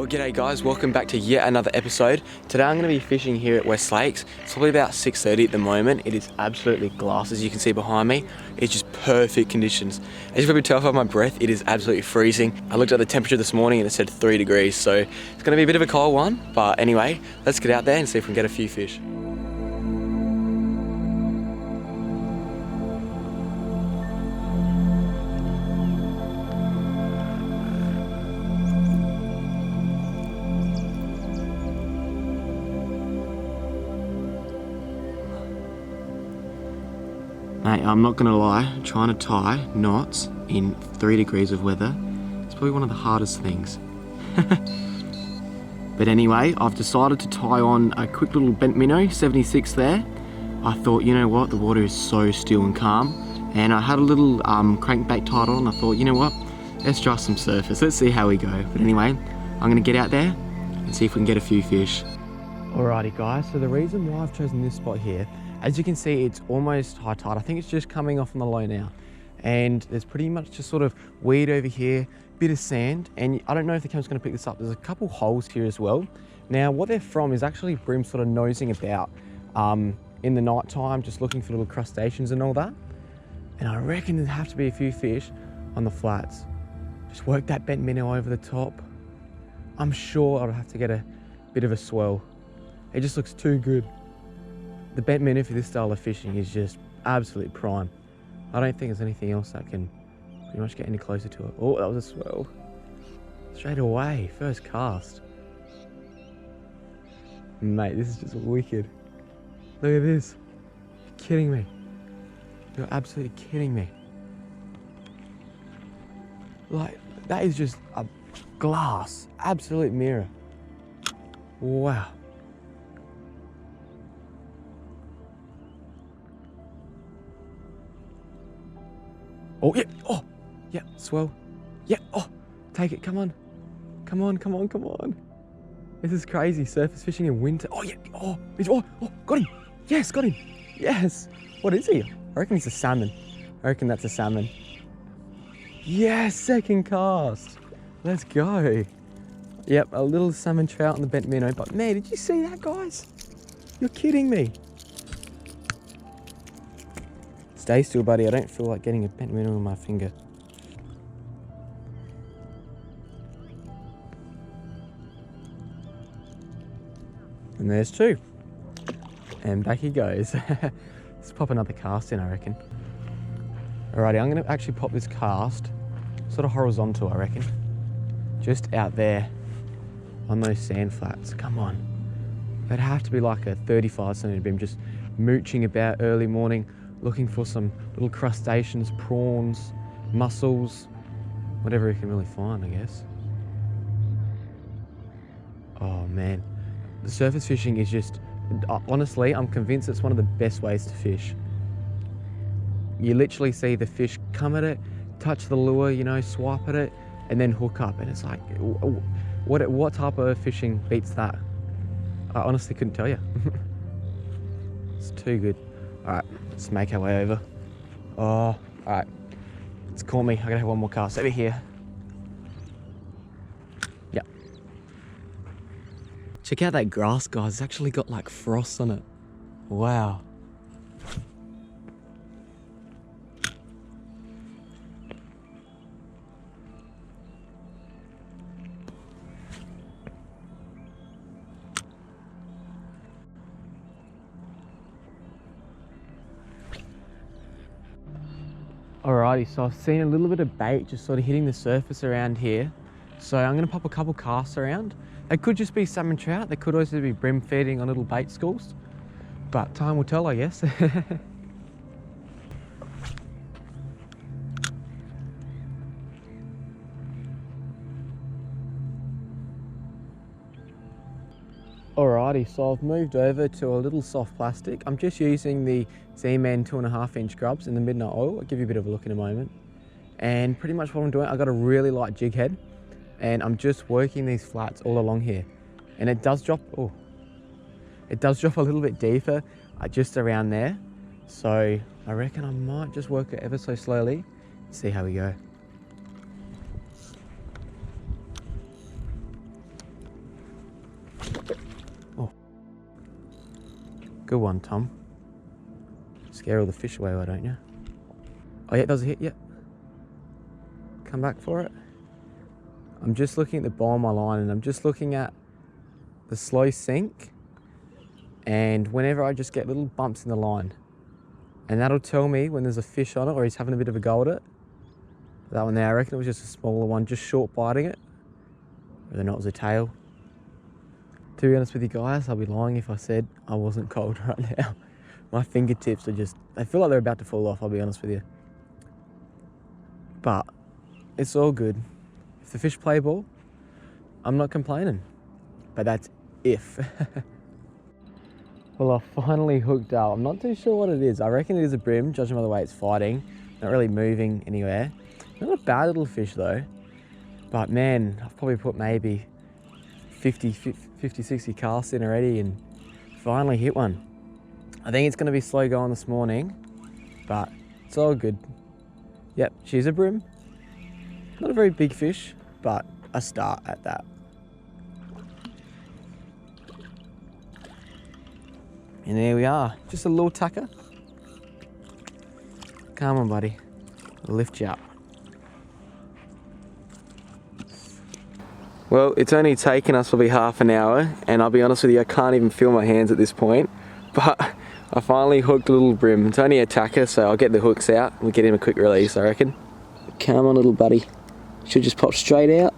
G'day guys, welcome back to yet another episode. Today I'm going to be fishing here at West Lakes. It's probably about 6:30 at the moment. It is absolutely glass, as you can see behind me. It's just perfect conditions. As you can probably tell by my breath, it is absolutely freezing. I looked at the temperature this morning and it said 3 degrees, so it's going to be a bit of a cold one. But anyway, let's get out there and see if we can get a few fish. Mate, I'm not gonna lie, trying to tie knots in 3 degrees of weather is probably one of the hardest things. But anyway, I've decided to tie on a quick little bent minnow, 76 there. I thought, you know what, the water is so still and calm. And I had a little crankbait tied on. I thought, you know what, let's try some surface. Let's see how we go. But anyway, I'm gonna get out there and see if we can get a few fish. Alrighty guys, so the reason why I've chosen this spot here, as you can see, it's almost high tide. I think it's just coming off on the low now. And there's pretty much just sort of weed over here, bit of sand. And I don't know if the camera's gonna pick this up. There's a couple holes here as well. Now, what they're from is actually bream sort of nosing about in the night time, just looking for little crustaceans and all that. And I reckon there'd have to be a few fish on the flats. Just work that bent minnow over the top. I'm sure I'll have to get a bit of a swell. It just looks too good. The bent minnow for this style of fishing is just absolutely prime. I don't think there's anything else that can pretty much get any closer to it. Oh, that was a swell. Straight away, first cast. Mate, this is just wicked. Look at this. You're kidding me. You're absolutely kidding me. Like, that is just a glass, absolute mirror. Wow. Oh, yeah. Oh, yeah. Swell. Yeah. Oh, take it. Come on. Come on, come on, come on. This is crazy. Surface fishing in winter. Oh, yeah. Oh, got him. Yes, got him. Yes. What is he? I reckon he's a salmon. I reckon that's a salmon. Yes, second cast. Let's go. Yep, a little salmon trout on the bent minnow. But man, did you see that, guys? You're kidding me. Stay still, buddy. I don't feel like getting a bent minnow on my finger. And there's two. And back he goes. Let's pop another cast in, I reckon. Alrighty, I'm going to actually pop this cast sort of horizontal, I reckon. Just out there on those sand flats. Come on. It'd have to be like a 35 centimeter beam, just mooching about early morning, looking for some little crustaceans, prawns, mussels, whatever you can really find, I guess. Oh man, the surface fishing is just, honestly, I'm convinced it's one of the best ways to fish. You literally see the fish come at it, touch the lure, you know, swipe at it, and then hook up. And it's like, what type of fishing beats that? I honestly couldn't tell you. It's too good. All right, let's make our way over. Oh, all right. It's caught me. I gotta have one more cast over here. Yep. Check out that grass, guys. It's actually got like frost on it. Wow. Alrighty, so I've seen a little bit of bait just sort of hitting the surface around here. So I'm going to pop a couple casts around. They could just be salmon trout. They could also be bream feeding on little bait schools. But time will tell, I guess. Alrighty, so I've moved over to a little soft plastic. I'm just using the Z-Man 2.5 inch grubs in the midnight oil. I'll give you a bit of a look in a moment. And pretty much what I'm doing, I've got a really light jig head and I'm just working these flats all along here. And it does drop, oh, it does drop a little bit deeper, just around there. So I reckon I might just work it ever so slowly, see how we go. Good one, Tom. Scare all the fish away, why don't you? Oh yeah, it does a hit, yep. Come back for it. I'm just looking at the bottom of my line and I'm just looking at the slow sink, and whenever I just get little bumps in the line, and that'll tell me when there's a fish on it or he's having a bit of a go at it. That one there, I reckon it was just a smaller one, just short biting it. Whether or not it was a tail. To be honest with you guys, I'll be lying if I said I wasn't cold right now. My fingertips are just, they feel like they're about to fall off, I'll be honest with you. But it's all good. If the fish play ball, I'm not complaining. But that's if. Well, I finally hooked up. I'm not too sure what it is. I reckon it is a bream, judging by the way it's fighting. Not really moving anywhere. Not a bad little fish though. But man, I've probably put maybe 50, 60 casts in already and finally hit one. I think it's going to be slow going this morning, but it's all good. Yep, she's a bream. Not a very big fish, but a start at that. And there we are, just a little tucker. Come on, buddy, I'll lift you up. Well, it's only taken us probably half an hour, and I'll be honest with you, I can't even feel my hands at this point, but I finally hooked a little bream. It's only a tacker, so I'll get the hooks out and we'll get him a quick release, I reckon. Come on, little buddy. Should just pop straight out.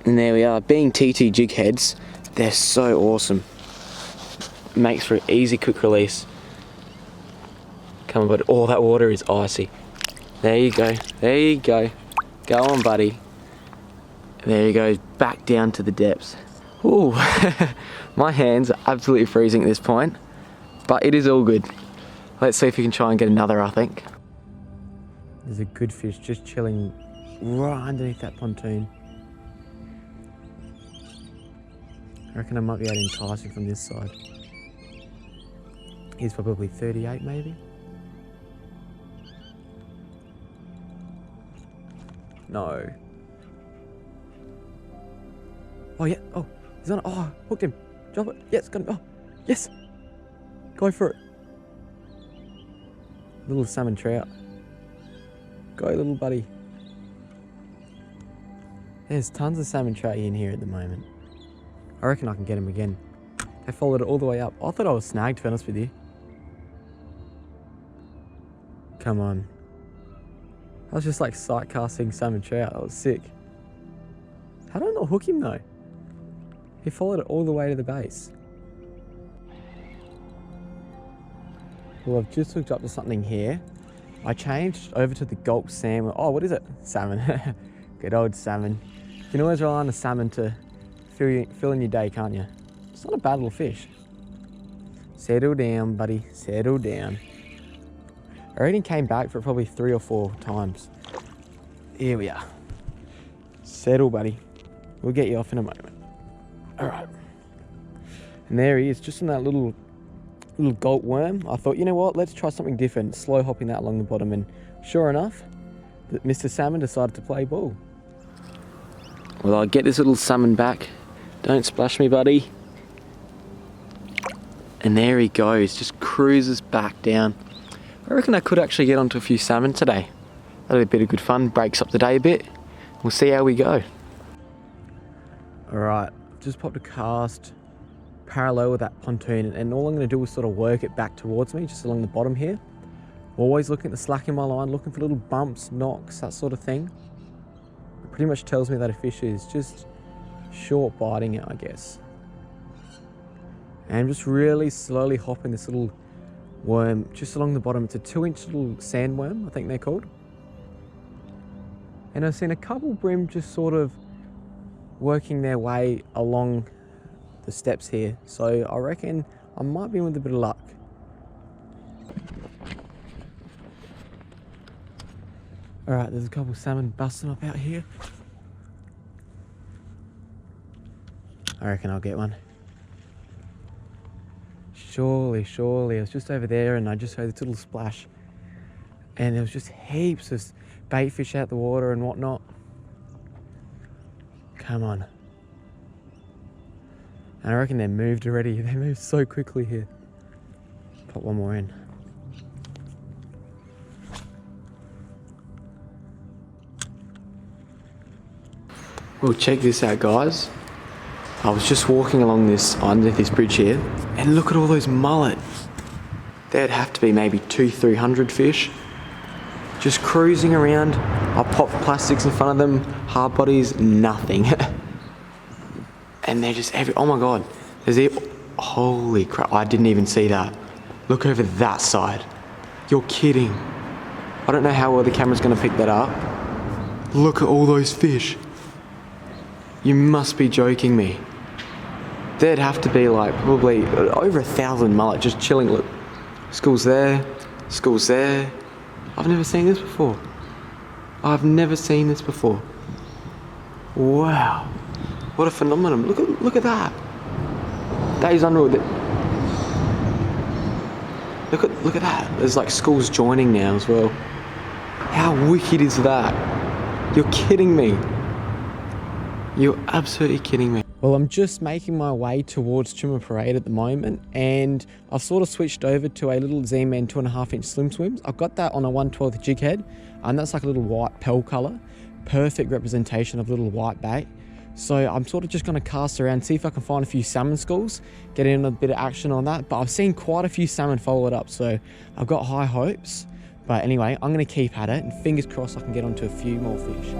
And there we are. Being TT jig heads, they're so awesome. Makes for an easy quick release. Come on, buddy. Oh, that water is icy. There you go. There you go. Go on, buddy. There he goes, back down to the depths. Ooh, my hands are absolutely freezing at this point, but it is all good. Let's see if we can try and get another, I think. There's a good fish just chilling right underneath that pontoon. I reckon I might be able to entice him from this side. He's probably 38 maybe. No. Oh yeah, oh, he's on it. Oh, hooked him. Drop it. Yes, got him. Oh, yes. Go for it. Little salmon trout. Go, little buddy. There's tons of salmon trout in here at the moment. I reckon I can get him again. They followed it all the way up. I thought I was snagged, to be honest with you. Come on. I was just like sight casting salmon trout. That was sick. How did I not hook him though? He followed it all the way to the base. Well, I've just hooked up to something here. I changed over to the gulp salmon. Oh, what is it? Salmon. Good old salmon. You can always rely on the salmon to fill in your day, can't you? It's not a bad little fish. Settle down, buddy. Settle down. I already came back for probably 3 or 4 times. Here we are. Settle, buddy. We'll get you off in a moment. All right. And there he is, just in that little gulp worm. I thought, you know what? Let's try something different. Slow hopping that along the bottom, and sure enough, Mr. Salmon decided to play ball. Well, I'll get this little salmon back. Don't splash me, buddy. And there he goes, just cruises back down. I reckon I could actually get onto a few salmon today. That'll be a bit of good fun, breaks up the day a bit. We'll see how we go. Alright, just popped a cast parallel with that pontoon, and all I'm going to do is sort of work it back towards me, just along the bottom here. Always looking at the slack in my line, looking for little bumps, knocks, that sort of thing. It pretty much tells me that a fish is just short biting it, I guess. And I'm just really slowly hopping this little worm just along the bottom. It's a 2-inch little sandworm, I think they're called. And I've seen a couple bream just sort of working their way along the steps here. So I reckon I might be in with a bit of luck. Alright, there's a couple salmon busting up out here. I reckon I'll get one. Surely, surely. I was just over there and I just heard this little splash. And there was just heaps of bait fish out the water and whatnot. Come on. And I reckon they moved already. They moved so quickly here. Put one more in. Well, check this out, guys. I was just walking along underneath this bridge here, and look at all those mullet. There'd have to be maybe 200-300 fish, just cruising around. I popped plastics in front of them, hard bodies, nothing. And they're just oh my god, holy crap, I didn't even see that. Look over that side. You're kidding. I don't know how well the camera's gonna pick that up. Look at all those fish. You must be joking me. There'd have to be like probably over 1,000 mullet just chilling. Look, school's there, school's there. I've never seen this before. I've never seen this before. Wow, what a phenomenon. Look at that. That is unreal. Look at that. There's like schools joining now as well. How wicked is that? You're kidding me. You're absolutely kidding me. Well, I'm just making my way towards Trimmer Parade at the moment, and I've sort of switched over to a little Z-Man 2.5-inch slim swims. I've got that on a 1/12 jig head, and that's like a little white pearl color. Perfect representation of little white bait. So I'm sort of just gonna cast around, see if I can find a few salmon schools, get in a bit of action on that. But I've seen quite a few salmon follow it up, so I've got high hopes. But anyway, I'm gonna keep at it, and fingers crossed I can get onto a few more fish.